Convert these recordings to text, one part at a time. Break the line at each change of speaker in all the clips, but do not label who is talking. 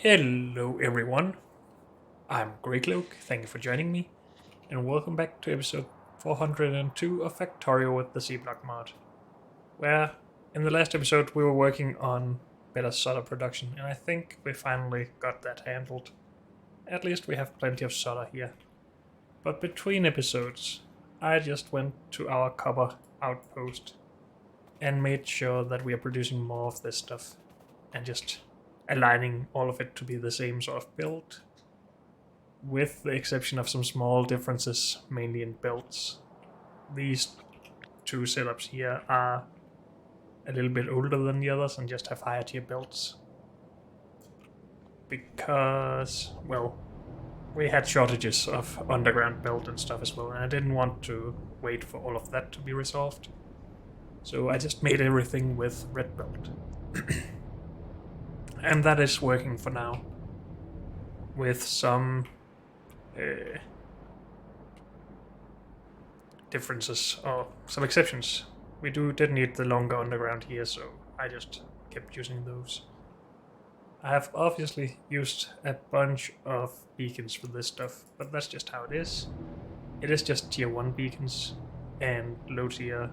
Hello everyone, I'm Greycloak, thank you for joining me, and welcome back to episode 402 of Factorio with the C-Block mod, where in the last episode we were working on better solder production, and I think we finally got that handled. At least we have plenty of solder here. But between episodes, I just went to our copper outpost and made sure that we are producing more of this stuff, and just aligning all of it to be the same sort of build, with the exception of some small differences, mainly in builds. These two setups here are a little bit older than the others and just have higher tier builds. Because, well, we had shortages of underground build and stuff as well, and I didn't want to wait for all of that to be resolved. So I just made everything with red build. And that is working for now, with some differences or some exceptions. We did need the longer underground here, so I just kept using those. I have obviously used a bunch of beacons for this stuff, but that's just how it is. It is just tier 1 beacons and low tier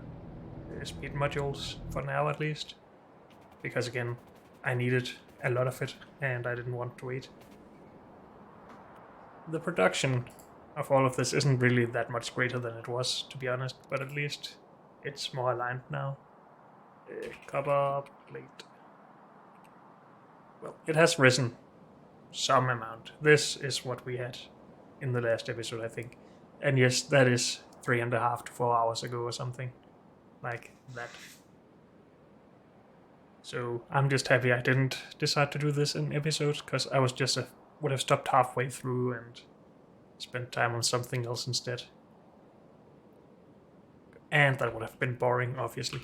speed modules, for now at least. Because again, I needed a lot of it and I didn't want to wait. The production of all of this isn't really that much greater than it was, to be honest, but at least it's more aligned now. Copper plate. Well, it has risen some amount. This is what we had in the last episode, I think. And yes, that is 3.5 to 4 hours ago or something like that. So I'm just happy I didn't decide to do this in episodes, because I was just would have stopped halfway through and spent time on something else instead. And that would have been boring, obviously.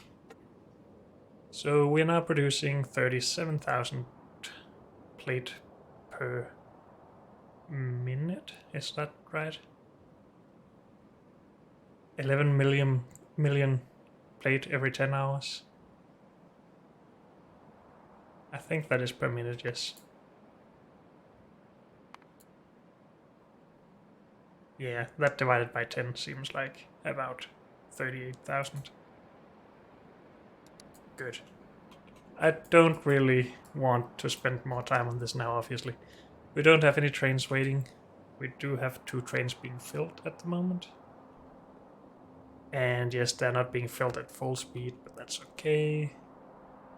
So we're now producing 37,000 plate per minute, is that right? 11 million plate every 10 hours. I think that is per minute, yes. Yeah, that divided by 10 seems like about 38,000. Good. I don't really want to spend more time on this now, obviously. We don't have any trains waiting. We do have 2 trains being filled at the moment. And yes, they're not being filled at full speed, but that's okay.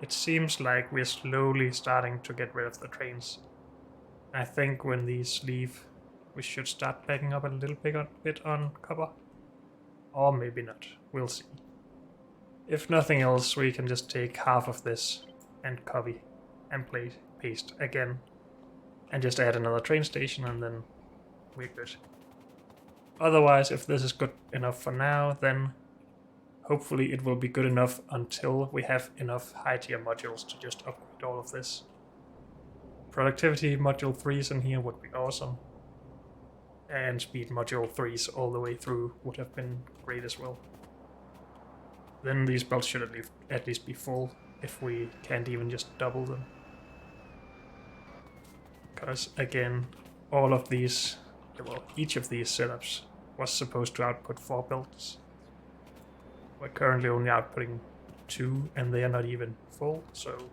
It seems like we're slowly starting to get rid of the trains. I think when these leave, we should start backing up a little bit on copper. Or maybe not. We'll see. If nothing else, we can just take half of this and copy and paste again. And just add another train station and then we're good. Otherwise, if this is good enough for now, then hopefully it will be good enough until we have enough high tier modules to just upgrade all of this. Productivity module 3s in here would be awesome. And speed module 3s all the way through would have been great as well. Then these belts should at least be full, if we can't even just double them. Because again, all of these, well, each of these setups was supposed to output 4 belts. We're currently only outputting 2, and they are not even full, so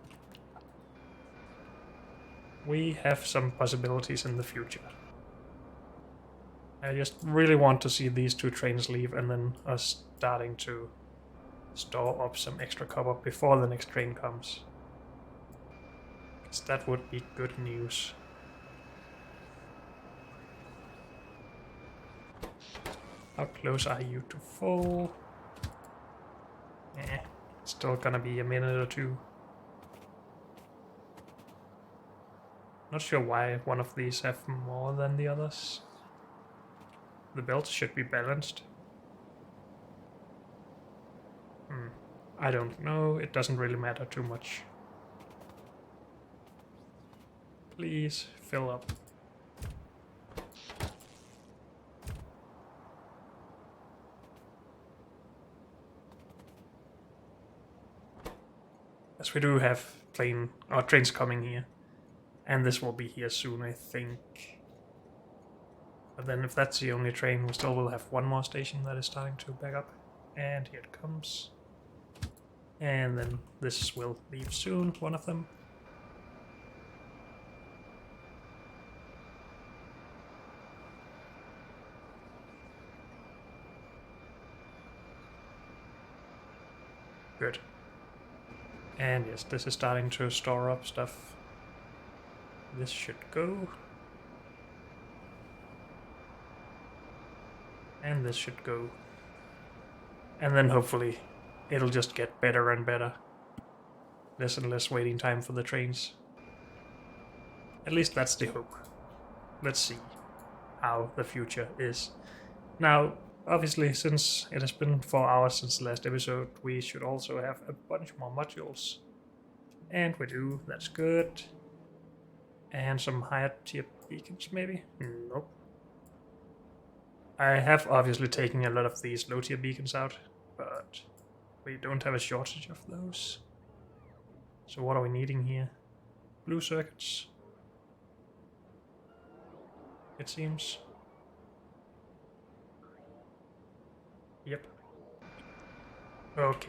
we have some possibilities in the future. I just really want to see these 2 trains leave and then us starting to store up some extra copper before the next train comes. Because that would be good news. How close are you to full? Still gonna be a minute or 2. Not sure why one of these have more than the others. The belts should be balanced. I don't know, it doesn't really matter too much. Please fill up. As we do have trains coming here. And this will be here soon, I think. But then if that's the only train, we still will have one more station that is starting to back up. And here it comes. And then this will leave soon, one of them. Good. And yes, this is starting to store up stuff. This should go. And this should go. And then hopefully it'll just get better and better. Less and less waiting time for the trains. At least that's the hope. Let's see how the future is. Now, obviously, since it has been 4 hours since the last episode, we should also have a bunch more modules. And we do, that's good. And some higher tier beacons, maybe? Nope. I have obviously taken a lot of these low tier beacons out, but we don't have a shortage of those. So what are we needing here? Blue circuits. It seems. Yep. Okay.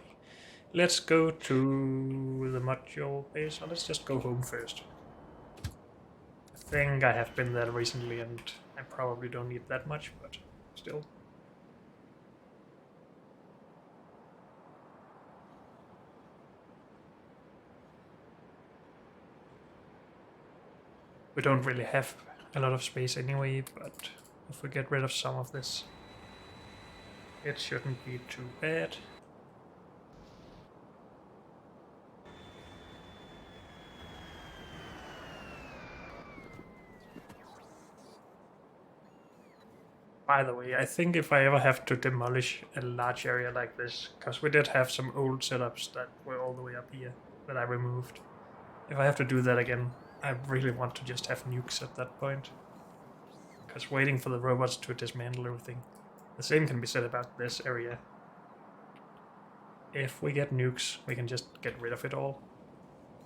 Let's go to the module base. Or let's just go home first. I think I have been there recently and I probably don't need that much, but still. We don't really have a lot of space anyway, but if we get rid of some of this, it shouldn't be too bad. By the way, I think if I ever have to demolish a large area like this, because we did have some old setups that were all the way up here that I removed. If I have to do that again, I really want to just have nukes at that point. Because waiting for the robots to dismantle everything. The same can be said about this area. If we get nukes, we can just get rid of it all,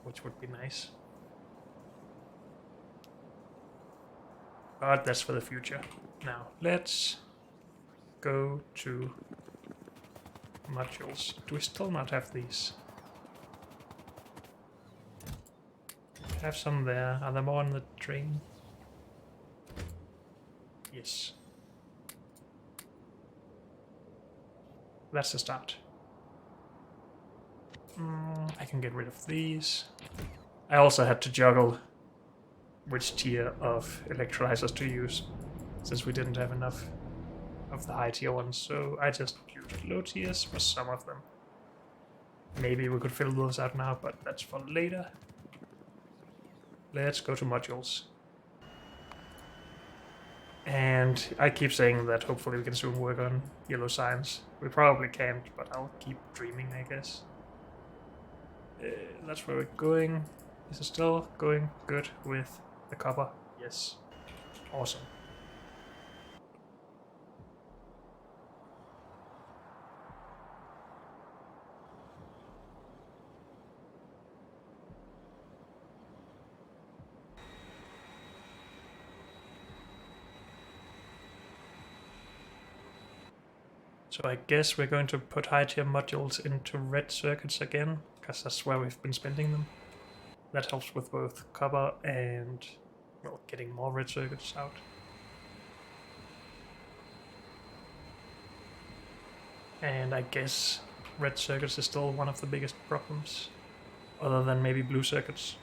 which would be nice. But that's for the future. Now, let's go to modules. Do we still not have these? Have some there. Are there more on the train? Yes. That's the start. I can get rid of these. I also had to juggle which tier of electrolyzers to use, since we didn't have enough of the high tier ones, so I just used low tiers for some of them. Maybe we could fill those out now, but that's for later. Let's go to modules. And I keep saying that hopefully we can soon work on yellow science. We probably can't, but I'll keep dreaming, I guess. That's where we're going. Is it still going good with the copper? Yes. Awesome. So I guess we're going to put high tier modules into red circuits again, because that's where we've been spending them. That helps with both copper and, well, getting more red circuits out. And I guess red circuits is still one of the biggest problems, other than maybe blue circuits.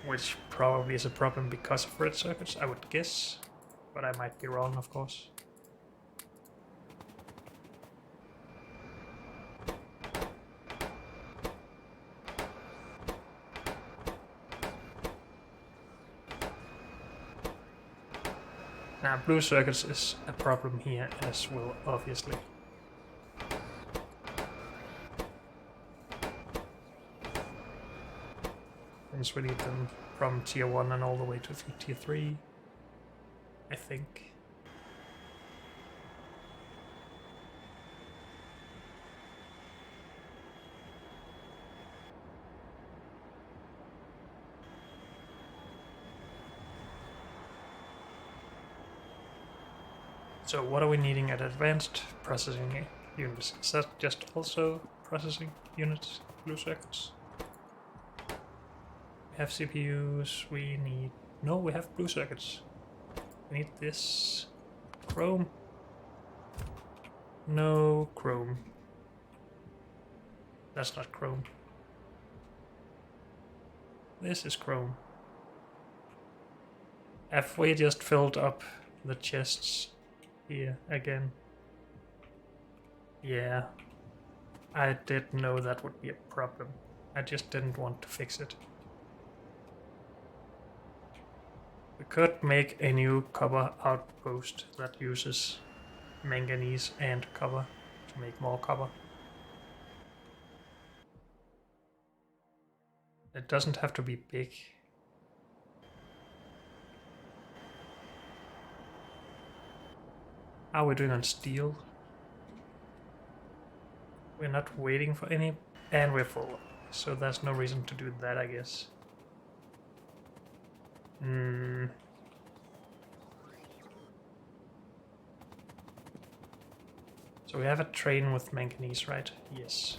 Which probably is a problem because of red circuits, I would guess, but I might be wrong, of course. Now, blue circuits is a problem here as well, obviously. Since we need them from tier 1 and all the way to tier 3, I think. So what are we needing at advanced processing units? Is that just also processing units, blue circuits? We have CPUs, we need... No, we have blue circuits. We need this. Chrome. No chrome. That's not chrome. This is chrome. Have we just filled up the chests here again? Yeah. I did know that would be a problem. I just didn't want to fix it. We could make a new copper outpost that uses manganese and copper to make more copper. It doesn't have to be big. How are we doing on steel? We're not waiting for any, and we're full. So there's no reason to do that, I guess. So we have a train with manganese, right? Yes.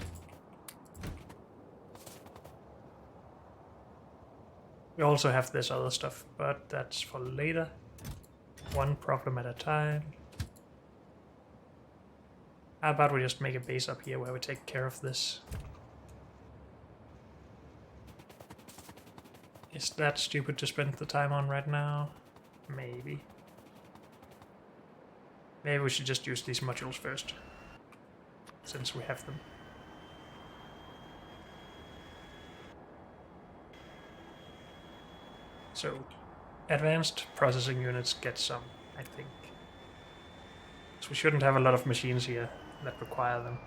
We also have this other stuff, but that's for later. One problem at a time. How about we just make a base up here where we take care of this? Is that stupid to spend the time on right now? Maybe. Maybe we should just use these modules first, since we have them. So, advanced processing units get some, I think. So we shouldn't have a lot of machines here that require them.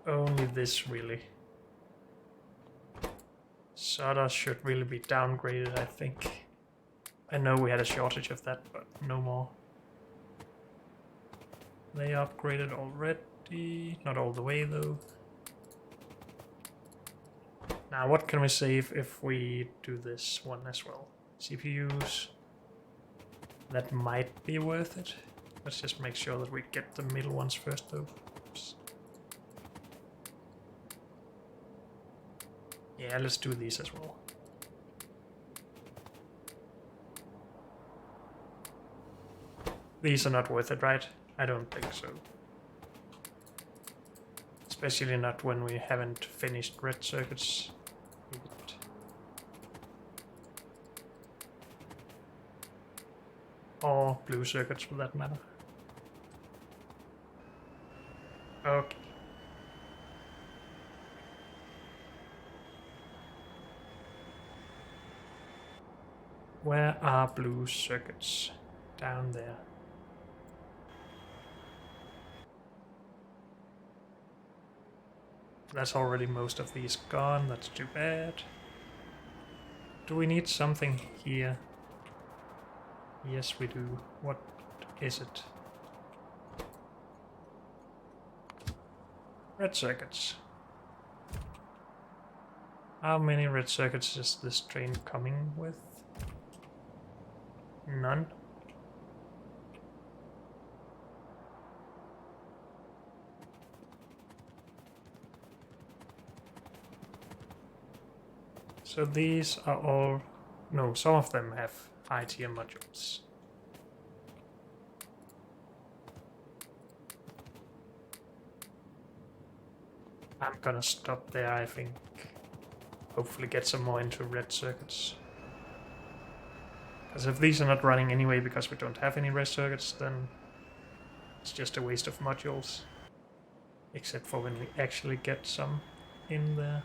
Only this, really. Solder should really be downgraded, I think. I know we had a shortage of that, but no more. They upgraded already. Not all the way, though. Now, what can we save if we do this one as well? CPUs. That might be worth it. Let's just make sure that we get the middle ones first, though. Oops. Yeah, let's do these as well. These are not worth it, right? I don't think so. Especially not when we haven't finished red circuits yet. Or blue circuits for that matter. Okay. Where are blue circuits? Down there. That's already most of these gone, that's too bad. Do we need something here? Yes, we do. What is it? Red circuits. How many red circuits is this train coming with? None. So these are all... No, some of them have high tier modules. I'm gonna stop there, I think. Hopefully get some more into red circuits. Because if these are not running anyway because we don't have any red circuits, then it's just a waste of modules. Except for when we actually get some in there.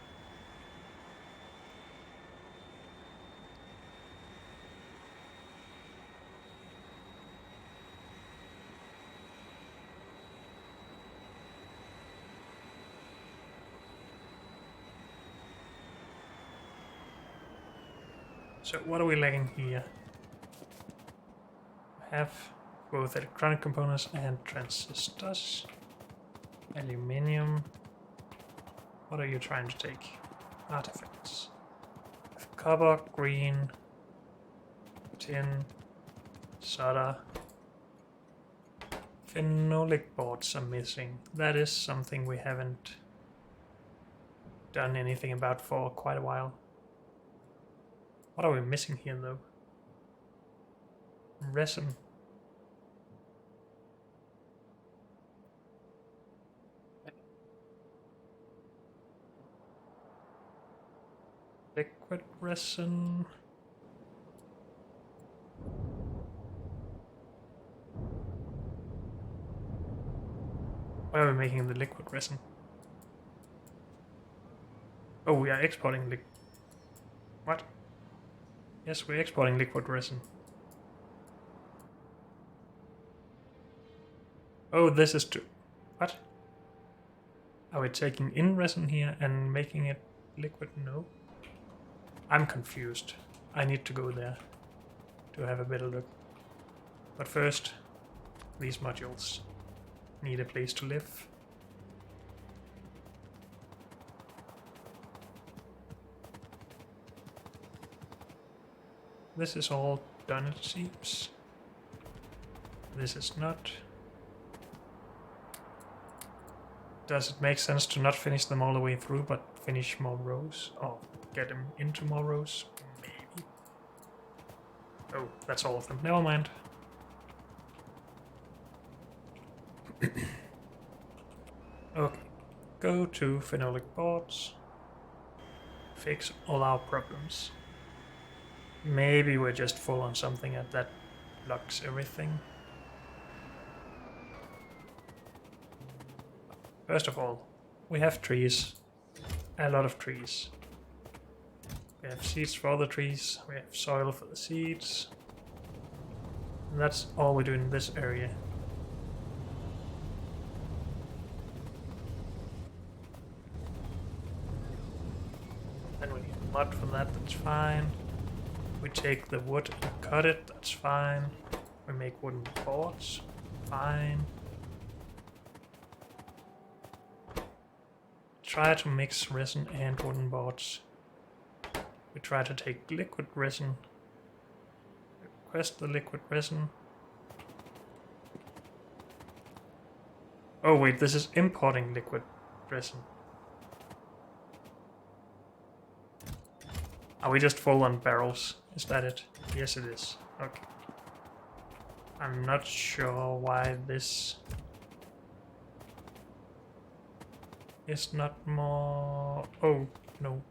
So what are we lacking here? We have both electronic components and transistors. Aluminium. What are you trying to take? Artifacts. We have copper, green, tin, Solder. Phenolic boards are missing. That is something we haven't done anything about for quite a while. What are we missing here though? Resin. Liquid resin. Why are we making the liquid resin? Oh, we are exporting what? Yes, we're exporting liquid resin. Oh, this is what? Are we taking in resin here and making it liquid? No. I'm confused. I need to go there to have a better look. But first, these modules need a place to live. This is all done, it seems. This is not. Does it make sense to not finish them all the way through, but finish more rows? Or get them into more rows? Maybe. Oh, that's all of them. Never mind. Okay. Go to phenolic boards. Fix all our problems. Maybe we're just full on something that blocks everything. First of all, we have trees. A lot of trees. We have seeds for all the trees. We have soil for the seeds. And that's all we do in this area. Then we need mud for that, that's fine. We take the wood and cut it, that's fine. We make wooden boards, fine. Try to mix resin and wooden boards. We try to take liquid resin. Request the liquid resin. Oh wait, this is importing liquid resin. Are we just full on barrels? Is that it? Yes, it is. Okay. I'm not sure why this is not more... Oh, no.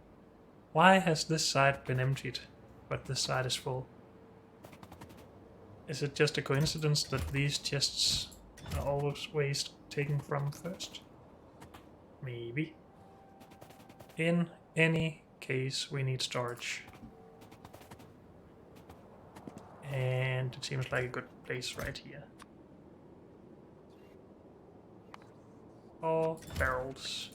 Why has this side been emptied, but this side is full? Is it just a coincidence that these chests are always taken from first? Maybe. In any case, we need storage. And it seems like a good place right here. 4 barrels.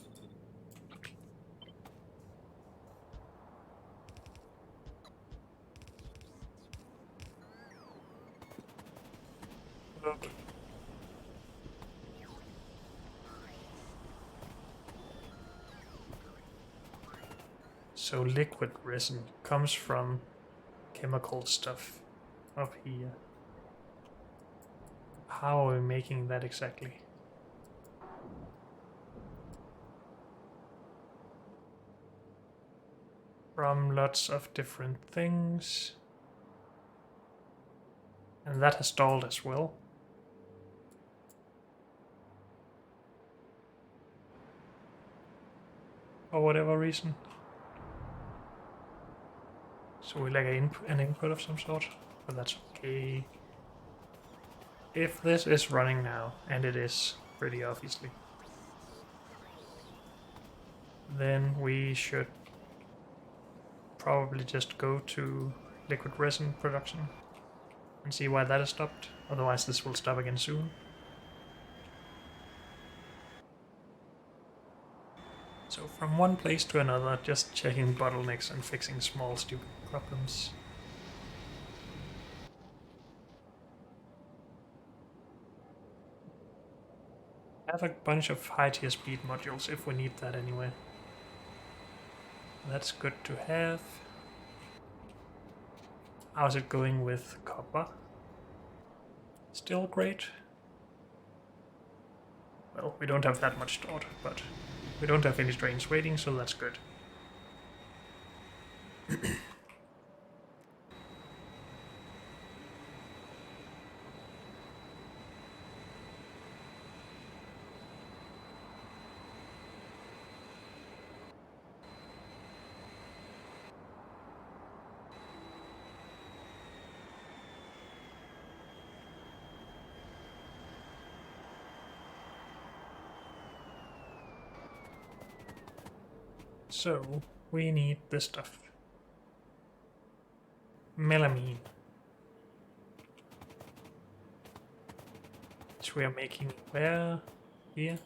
So liquid resin comes from chemical stuff up here. How are we making that exactly? From lots of different things. And that has stalled as well. For whatever reason. So we lack an input of some sort, but that's okay. If this is running now, and it is, pretty obviously, then we should probably just go to liquid resin production and see why that has stopped. Otherwise this will stop again soon. So from one place to another, just checking bottlenecks and fixing small stupid problems. I have a bunch of high tier speed modules if we need that anyway. That's good to have. How's it going with copper? Still great. Well, we don't have that much stored, but we don't have any trains waiting, so that's good. So, we need this stuff. Melamine. Which we are making where? Here?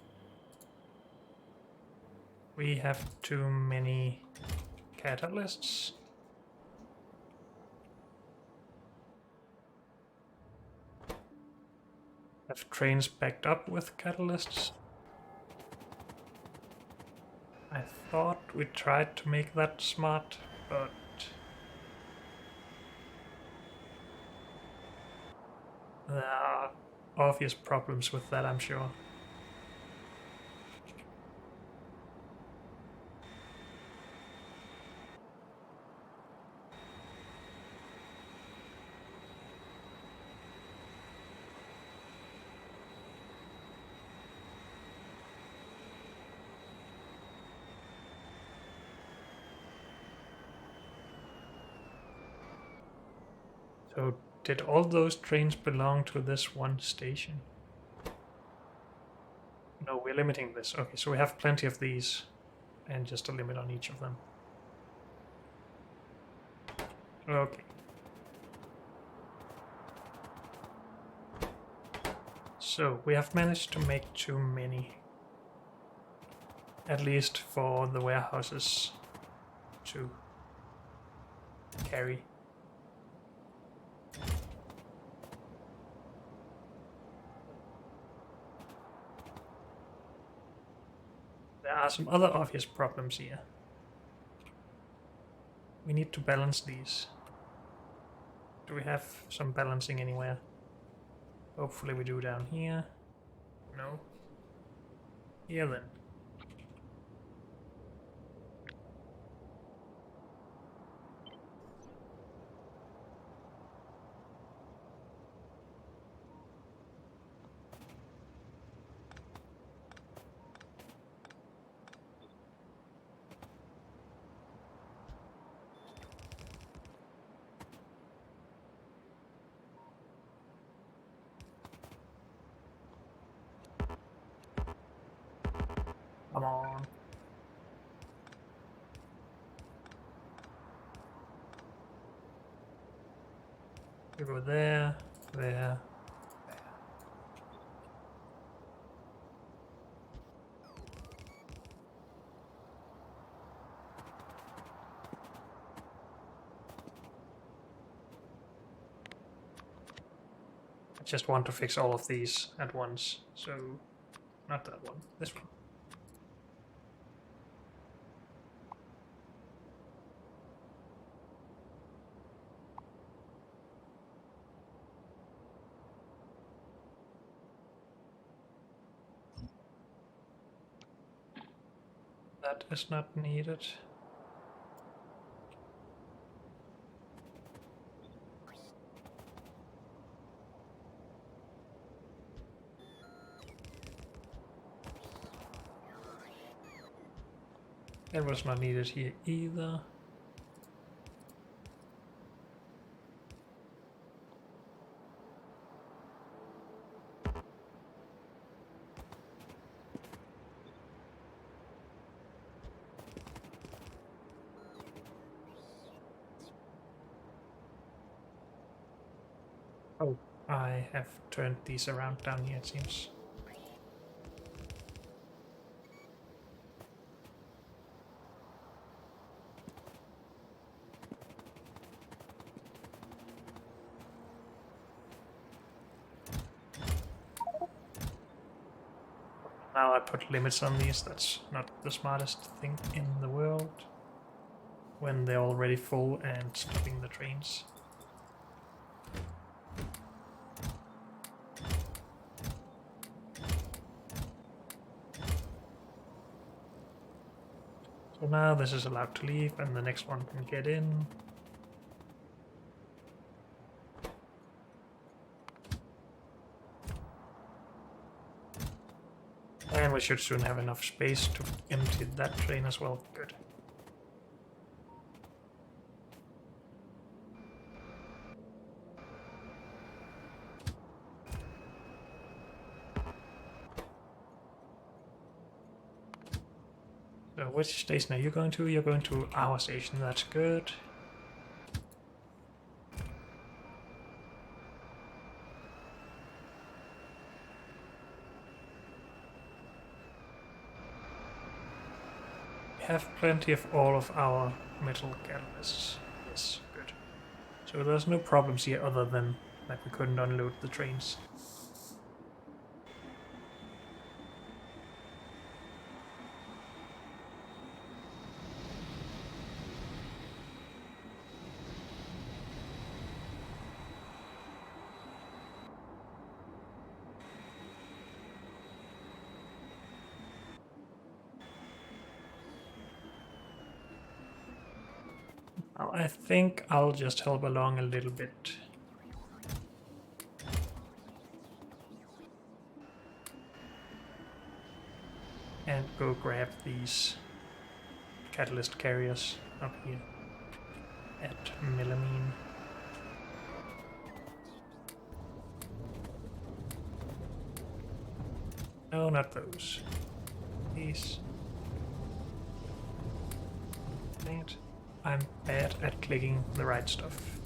We have too many catalysts. Have trains backed up with catalysts? I thought we tried to make that smart, but there are obvious problems with that, I'm sure. So, did all those trains belong to this one station? No, we're limiting this. Okay, so we have plenty of these, and just a limit on each of them. Okay. So, we have managed to make too many. At least for the warehouses to carry. There are some other obvious problems here. We need to balance these. Do we have some balancing anywhere? Hopefully we do down here. No. Here then. Come on. We go there, there. I just want to fix all of these at once, so not that one, this one. That is not needed. That was not needed here either. Oh, I have turned these around down here, it seems. Now I put limits on these, that's not the smartest thing in the world. When they're already full and stopping the trains. So now this is allowed to leave and the next one can get in. And we should soon have enough space to empty that train as well. Good. So which station are you going to? You're going to our station, that's good. We have plenty of all of our metal catalysts. Yes, good. So there's no problems here other than that we couldn't unload the trains. I think I'll just help along a little bit. And go grab these catalyst carriers up here at Melamine. No, not those. These. Dang it. I'm bad at clicking the right stuff.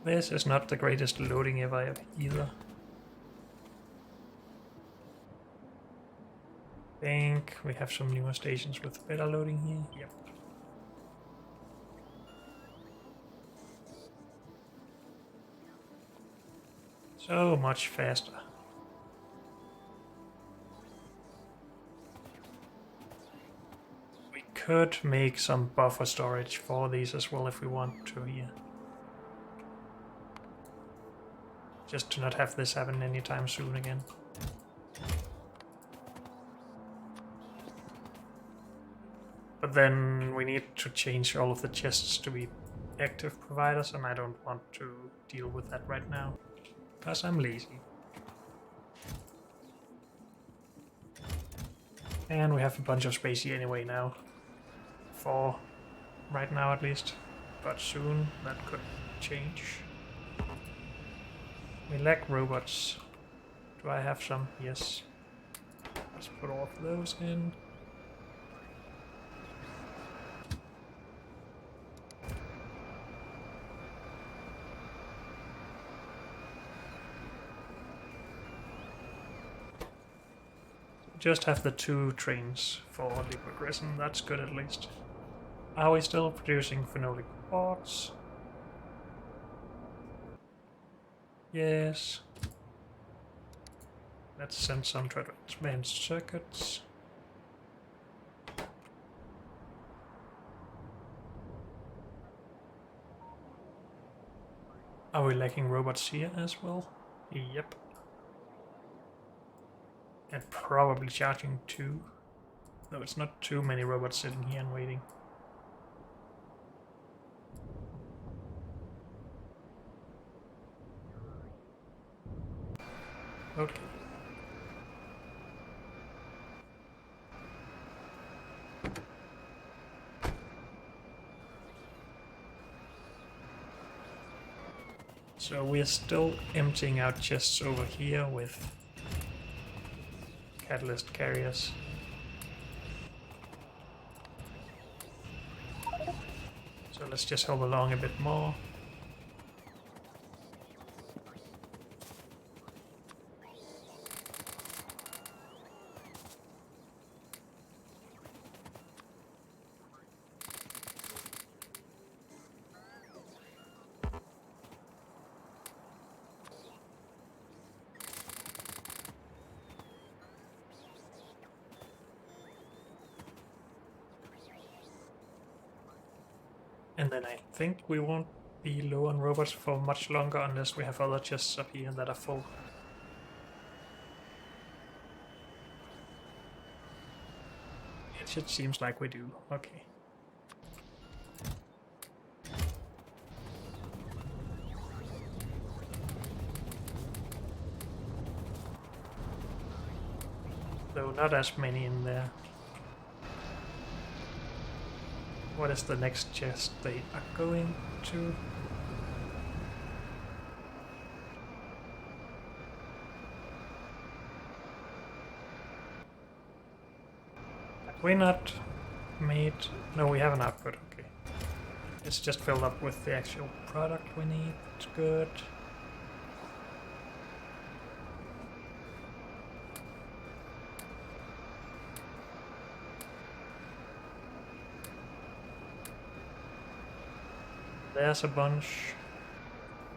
This is not the greatest loading ever either. Think we have some newer stations with better loading here. Yep. So much faster. We could make some buffer storage for these as well if we want to here. Just to not have this happen anytime soon again. But then we need to change all of the chests to be active providers, and I don't want to deal with that right now. Because I'm lazy. And we have a bunch of space here anyway now. For right now at least. But soon that could change. We lack robots. Do I have some? Yes. Let's put all of those in. Just have the 2 trains for liquid resin, that's good at least. Are we still producing phenolic quartz? Yes. Let's send some to advanced circuits. Are we lacking robots here as well? Yep. And probably charging 2. Though it's not too many robots sitting here and waiting. Okay. So we're still emptying out chests over here with catalyst carriers. So let's just help along a bit more. And then I think we won't be low on robots for much longer unless we have other chests up here that are full. It seems like we do. Okay. Though not as many in there. What is the next chest they are going to? Have we not made... No, we have an output, okay. It's just filled up with the actual product we need. It's good. There's a bunch.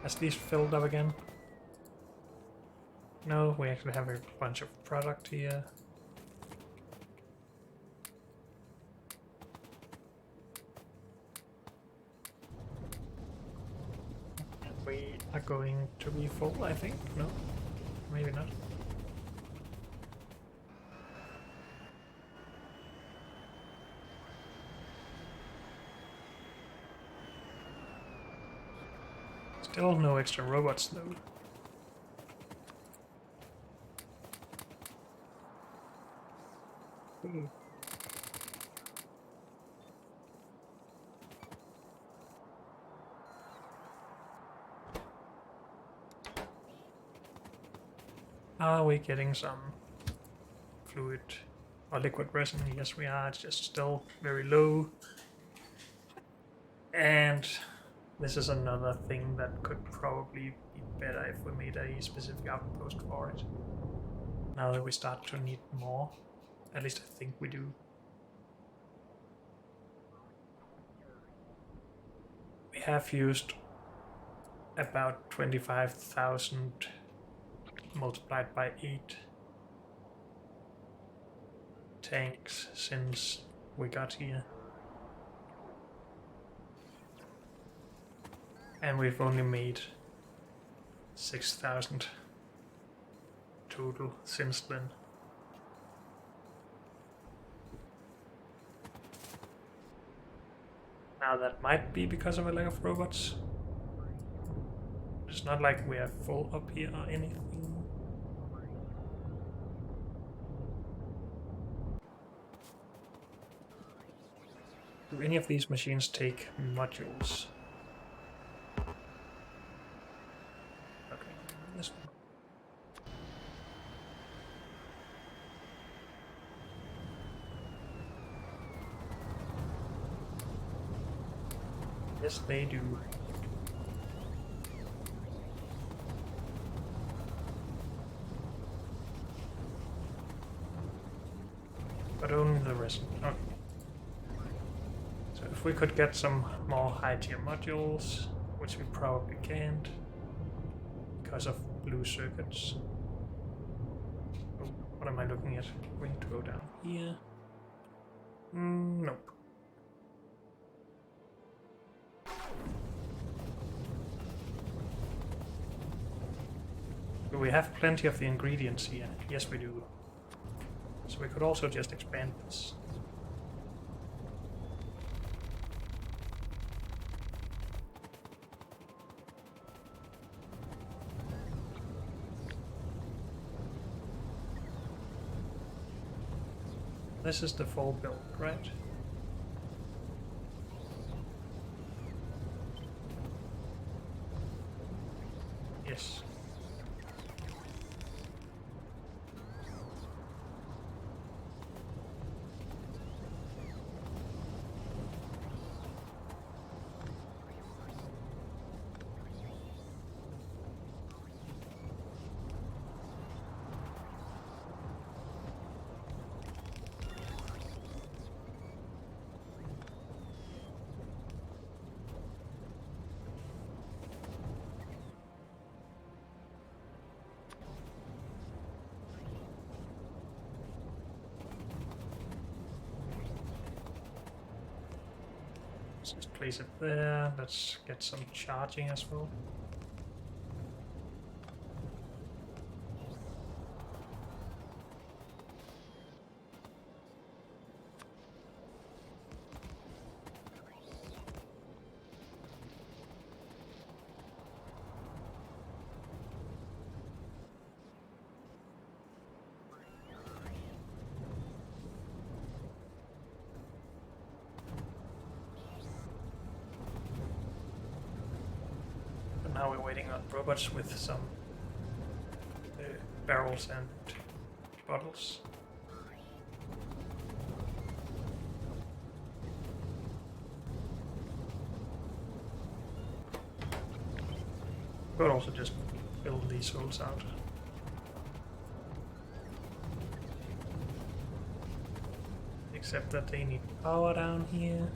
Has these filled up again? No, we actually have a bunch of product here. We are going to be full, I think. No? Maybe not. Still no extra robots though. Ooh. Are we getting some fluid or liquid resin? Yes we are, it's just still very low. And this is another thing that could probably be better if we made a specific outpost for it. Now that we start to need more. At least I think we do. We have used about 25,000 multiplied by 8 tanks since we got here. And we've only made 6,000 total since then. Now that might be because of a lack of robots. It's not like we are full up here or anything. Do any of these machines take modules? Okay, this one. Yes, they do. But only the resin. Okay. So if we could get some more high tier modules, which we probably can't because of blue circuits. Oh, what am I looking at? We need to go down here. Nope. Do we have plenty of the ingredients here? Yes, we do. So we could also just expand this. This is the full build, right? Yes. Just place it there. Let's get some charging as well. Now we're waiting on robots with some barrels and bottles. Could also just build these holes out. Except that they need power down here.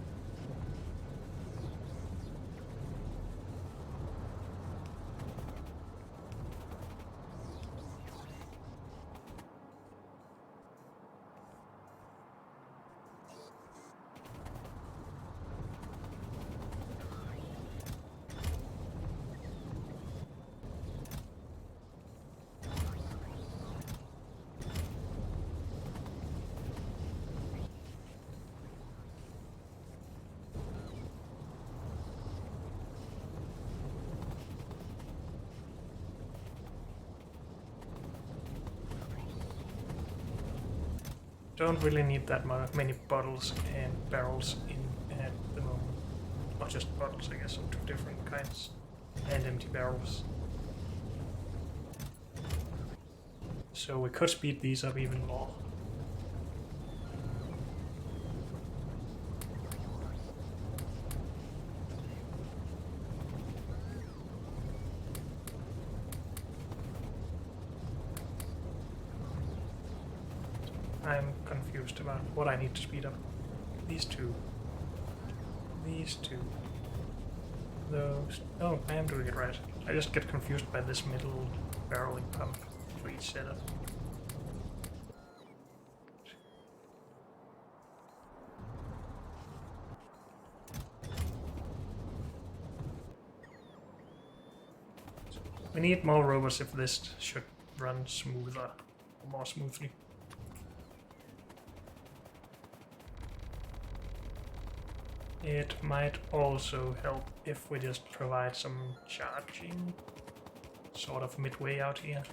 Don't really need that many bottles and barrels in at the moment. Not just bottles, I guess, of two different kinds. And empty barrels. So we could speed these up even more. I'm confused about what I need to speed up. These two. These two. Those. Oh, I am doing it right. I just get confused by this middle barreling pump for each setup. We need more robots if this should run smoother, or more smoothly. It might also help if we just provide some charging sort of midway out here.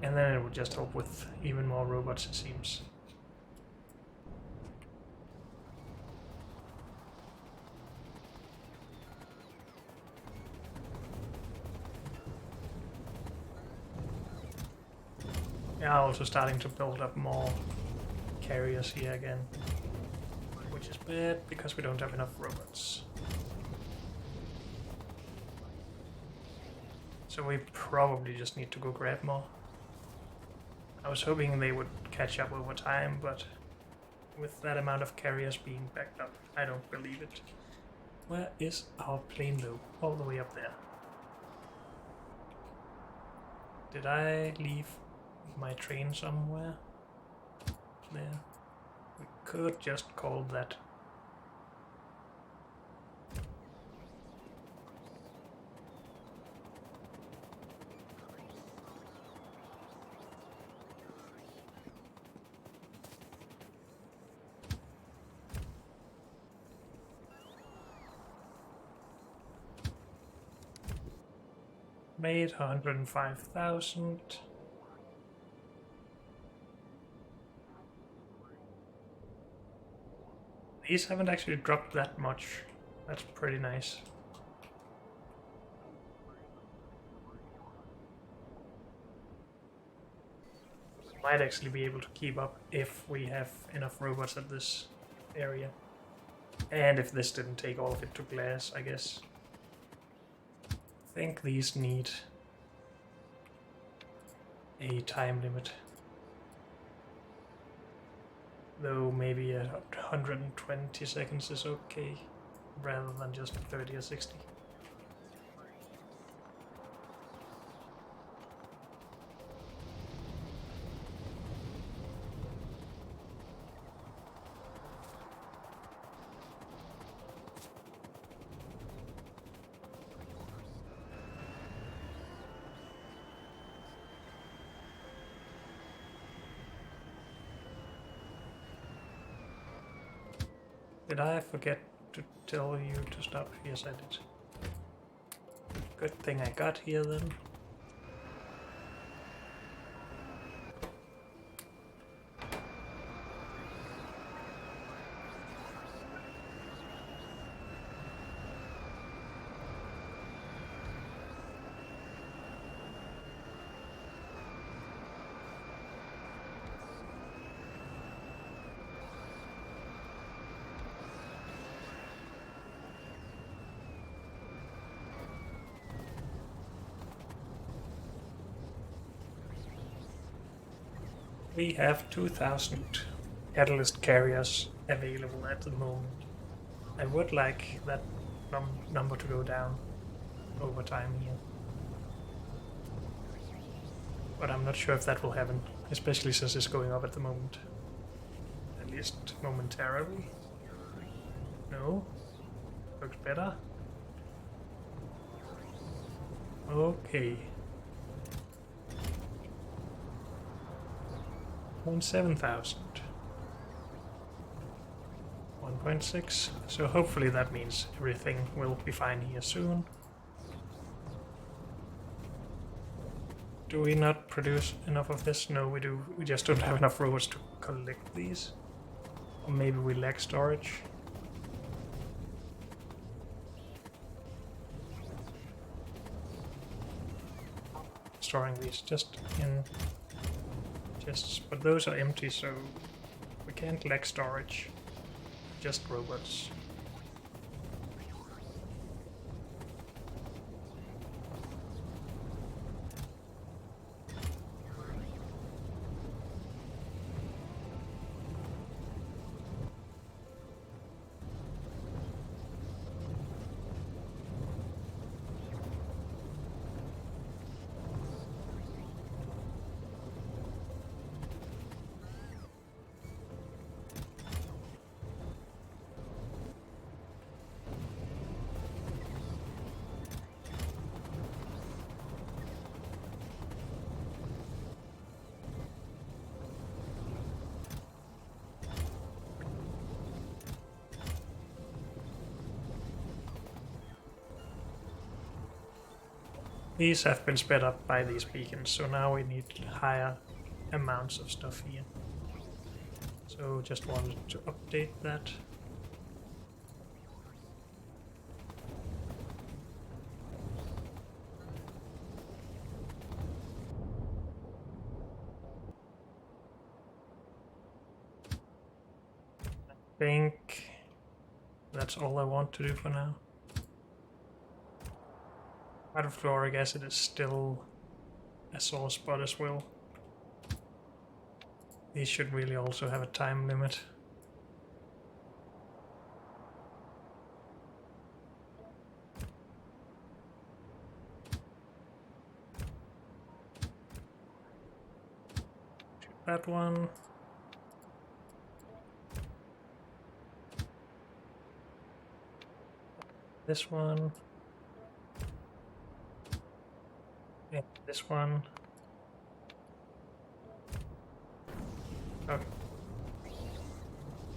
And then it would just help with even more robots, it seems. Yeah, also starting to build up more carriers here again. Which is bad, because we don't have enough robots. So we probably just need to go grab more. I was hoping they would catch up over time, but with that amount of carriers being backed up, I don't believe it. Where is our plane though? All the way up there. Did I leave my train somewhere? There. We could just call that. Made 105,000. These haven't actually dropped that much. That's pretty nice. Might actually be able to keep up if we have enough robots at this area. And if this didn't take all of it to glass, I guess. I think these need a time limit. Though maybe 120 seconds is okay, rather than just 30 or 60. Did I forget to tell you to stop? Yes, I did. Good thing I got here then. We have 2,000 catalyst carriers available at the moment. I would like that number to go down over time here. But I'm not sure if that will happen, especially since it's going up at the moment. At least momentarily. No? Looks better. Okay. 7,000. 1.6. So hopefully that means everything will be fine here soon. Do we not produce enough of this? No, we do. We just don't have enough robots to collect these. Or maybe we lack storage. Storing these just in chests, but those are empty, so we can't lack storage. Just robots. These have been sped up by these beacons, so now we need higher amounts of stuff here. So just wanted to update that. I think that's all I want to do for now. Hydrofluoric acid is still a sore spot as well. These should really also have a time limit. That one. This one. Yeah, this one. Okay.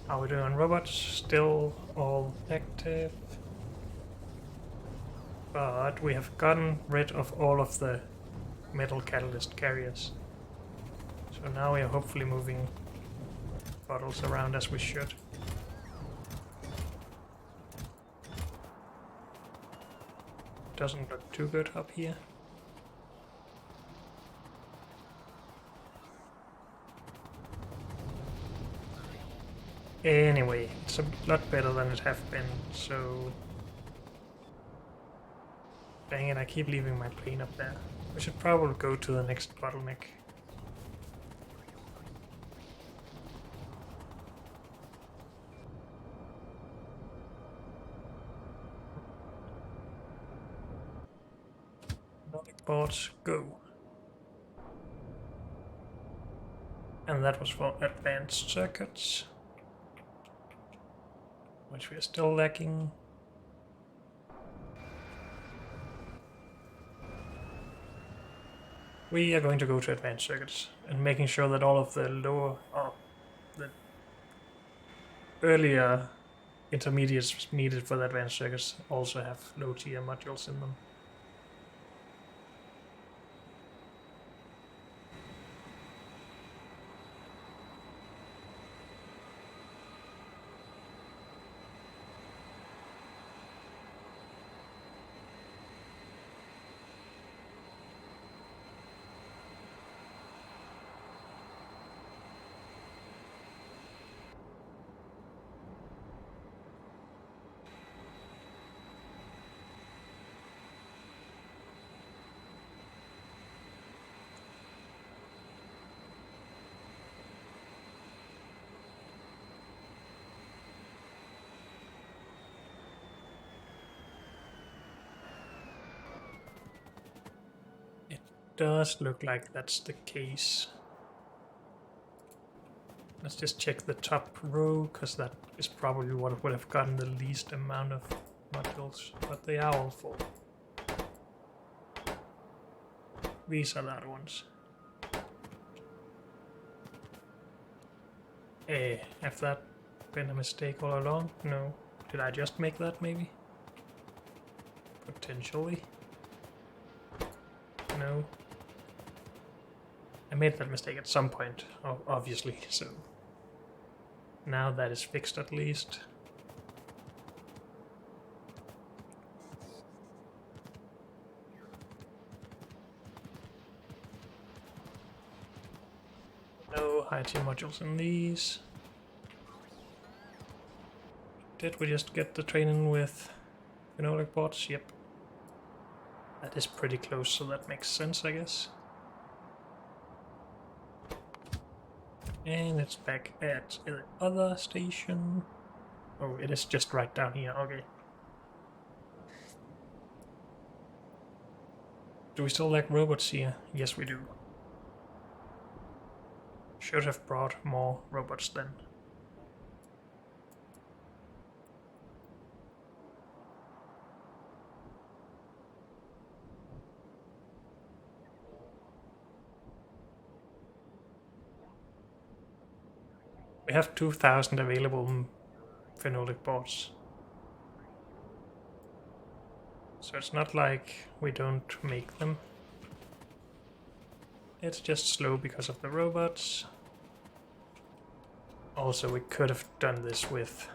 How are we doing on robots? Still all active. But we have gotten rid of all of the metal catalyst carriers. So now we are hopefully moving bottles around as we should. Doesn't look too good up here. Anyway, it's a lot better than it have been, so... Dang it, I keep leaving my plane up there. We should probably go to the next bottleneck. boards, go. And that was for advanced circuits, which we are still lacking. We are going to go to advanced circuits and making sure that all of the the earlier intermediates needed for the advanced circuits also have low tier modules in them. Does look like that's the case. Let's just check the top row, because that is probably what would have gotten the least amount of modules, but they are all full. These are the other ones. Have that been a mistake all along? No. Did I just make that, maybe? Potentially. No. I made that mistake at some point, obviously, so now that is fixed at least. No high tier modules in these. Did we just get the training with phenolic bots? Yep. That is pretty close, so that makes sense, I guess. And it's back at the other station. Oh, it is just right down here, okay. Do we still lack robots here? Yes, we do. Should have brought more robots then. We have 2,000 available phenolic boards. So it's not like we don't make them. It's just slow because of the robots. Also, we could have done this with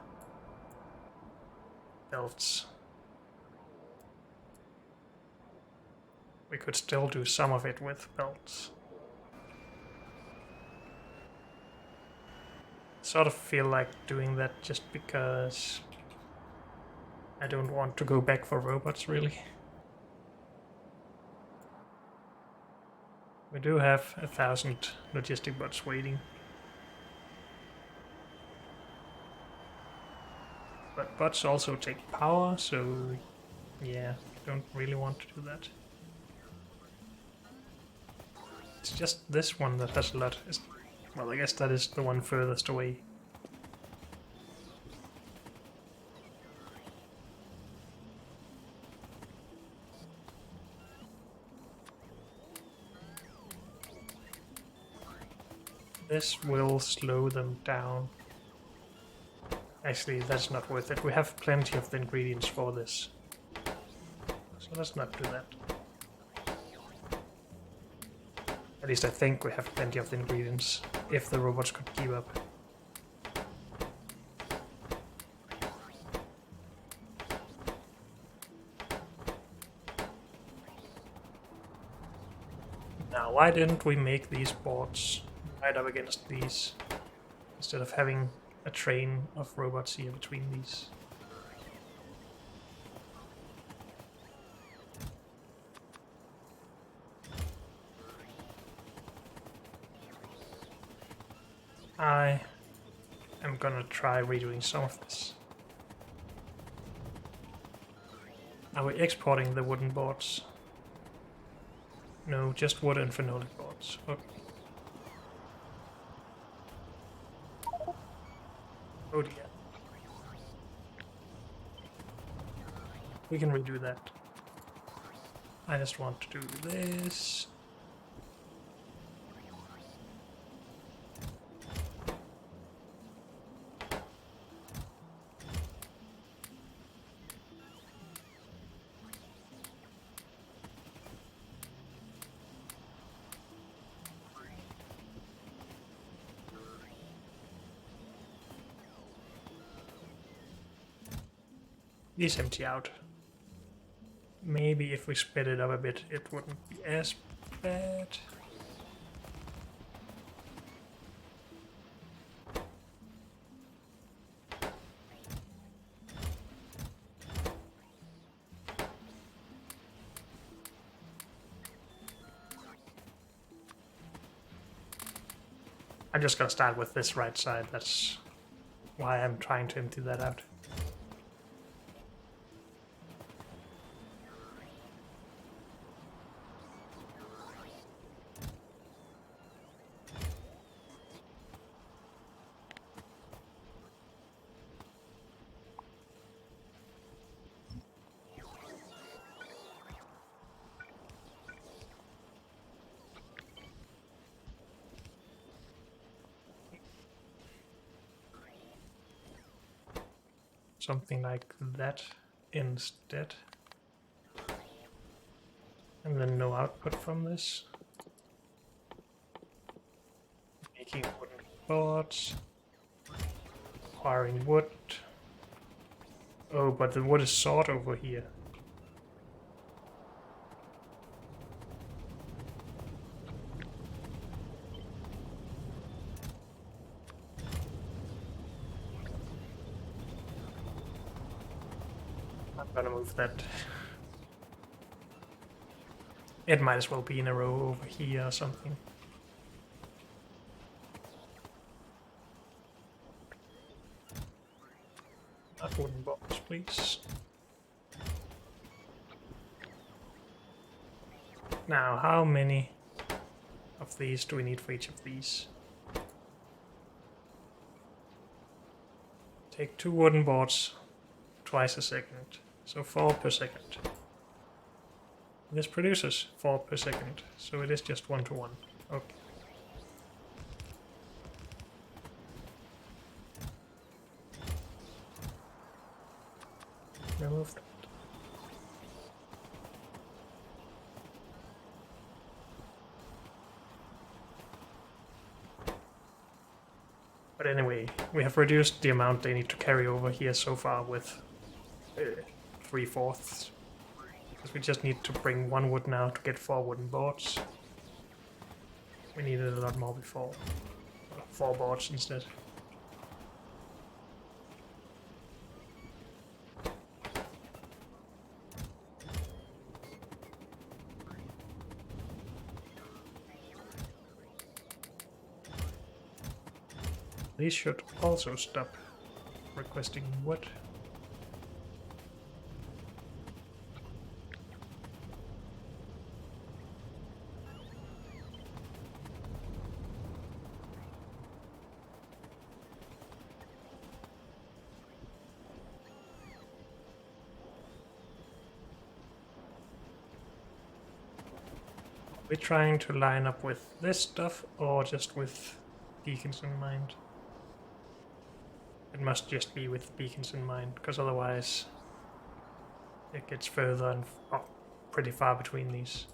belts. We could still do some of it with belts. Sort of feel like doing that just because I don't want to go back for robots, really. We do have 1,000 logistic bots waiting. But bots also take power, so yeah, don't really want to do that. It's just this one that has a lot. Well, I guess that is the one furthest away. This will slow them down. Actually, that's not worth it. We have plenty of the ingredients for this. So let's not do that. At least I think we have plenty of the ingredients, if the robots could keep up. Now, why didn't we make these boards right up against these, instead of having a train of robots here between these? I am gonna try redoing some of this. Are we exporting the wooden boards? No, just wood and phenolic boards. Okay. Oh dear. We can redo that. I just want to do this. These empty out. Maybe if we split it up a bit, it wouldn't be as bad. I'm just gonna start with this right side. That's why I'm trying to empty that out. Something like that instead. And then no output from this. Making wooden boards. Acquiring wood. Oh, but the wood is sawed over here. I'm gonna move that. It might as well be in a row over here or something. Not wooden box, please. Now, how many of these do we need for each of these? Take 2 wooden boards twice a second, so 4 per second. This produces 4 per second, so it is just 1 to 1. Okay. Remove that. But anyway, we have reduced the amount they need to carry over here so far with 3/4. Because we just need to bring 1 wood now to get 4 wooden boards. We needed a lot more before. 4 boards instead. These should also stop requesting wood. We're trying to line up with this stuff or just with beacons in mind? It must just be with beacons in mind, because otherwise it gets further and pretty far between these.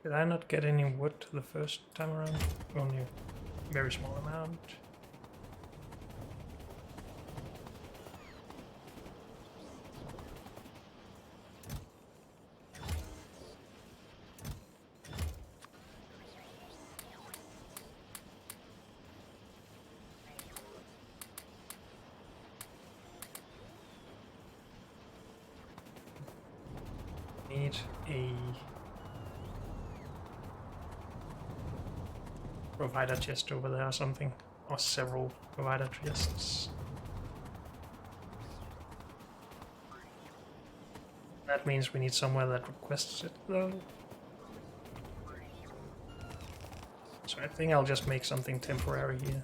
Did I not get any wood the first time around? Only a very small amount. Need a provider chest over there or something, or several provider chests. That means we need somewhere that requests it though. So I think I'll just make something temporary here.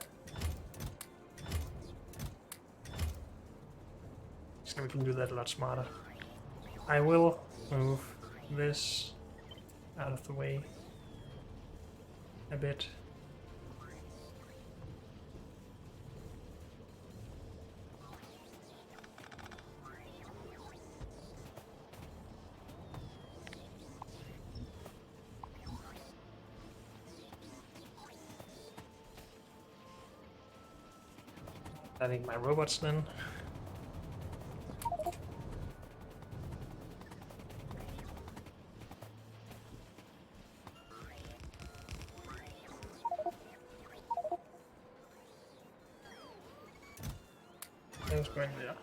So we can do that a lot smarter. I will move this out of the way a bit. I think my robots then. Those going there.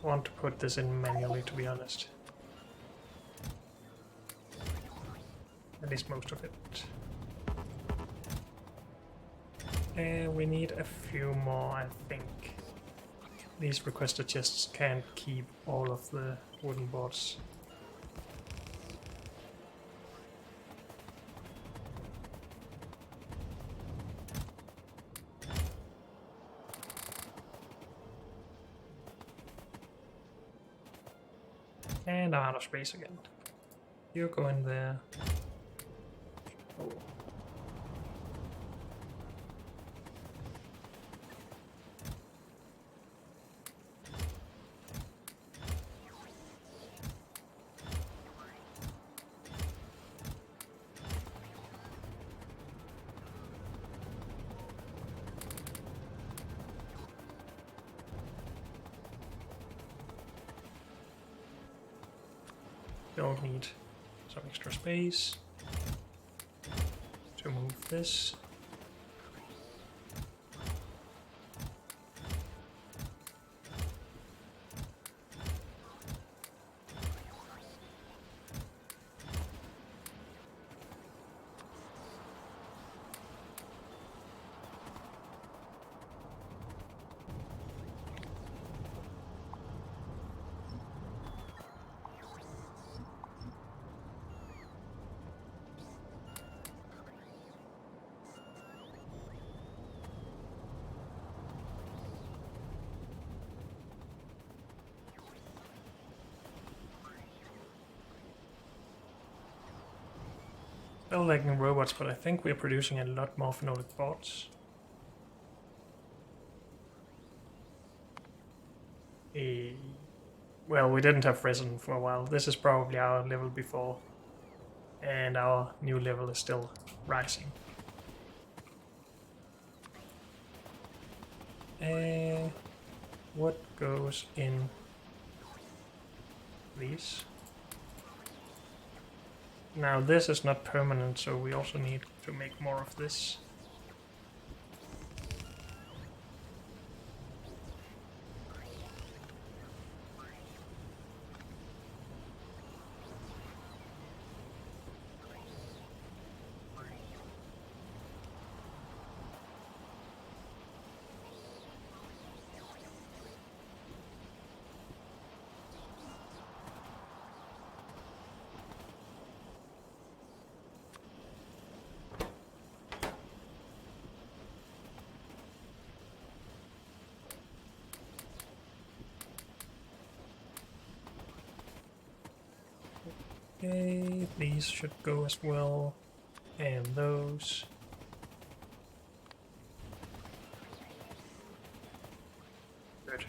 I want to put this in manually, to be honest. At least most of it. And we need a few more, I think. These requester chests can't keep all of the wooden boards. And I'm out of space again. You go in there. Oh. Don't need some extra space to move this. Still lacking robots, but I think we're producing a lot more phenolic boards. Well, we didn't have resin for a while. This is probably our level before, and our new level is still rising. What goes in these? Now this is not permanent, so we also need to make more of this. Okay, these should go as well. And those. Good.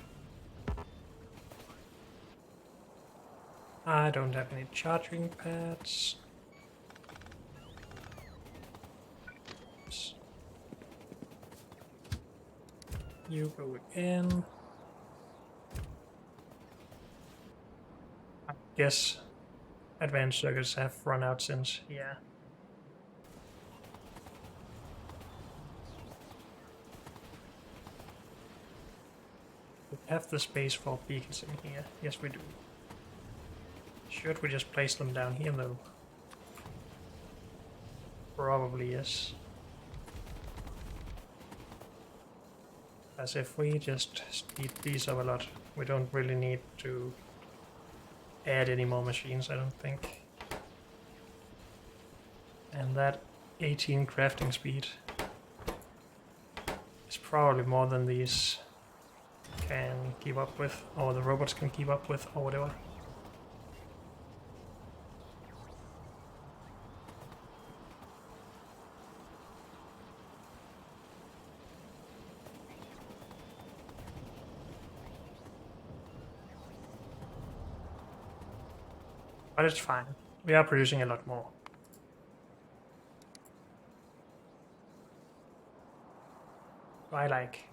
I don't have any charging pads. You go again. I guess advanced circuits have run out since, yeah. We have the space for beacons in here. Yes, we do. Should we just place them down here, though? Probably yes. As if we just speed these up a lot, we don't really need to add any more machines, I don't think. And that 18 crafting speed is probably more than these can keep up with, or the robots can keep up with, or whatever. But it's fine. We are producing a lot more. I like.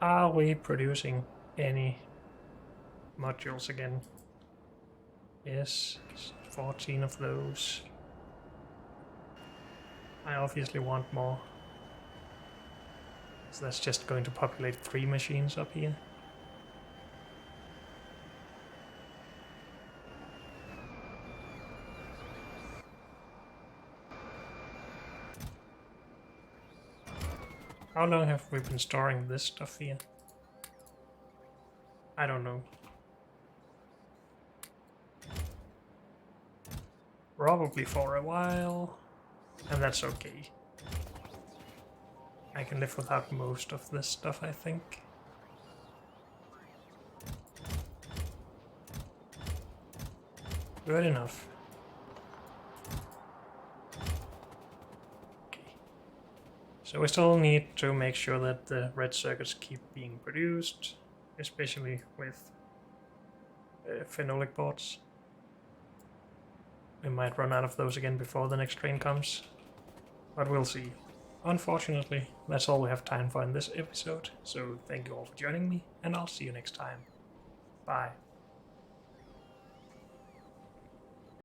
Are we producing any modules again? Yes, 14 of those. I obviously want more. So that's just going to populate 3 machines up here. How long have we been storing this stuff here? I don't know. Probably for a while, and that's okay. I can live without most of this stuff, I think. Good enough. Okay. So we still need to make sure that the red circuits keep being produced, especially with phenolic boards. We might run out of those again before the next train comes, but we'll see. Unfortunately, that's all we have time for in this episode, so thank you all for joining me, and I'll see you next time. Bye.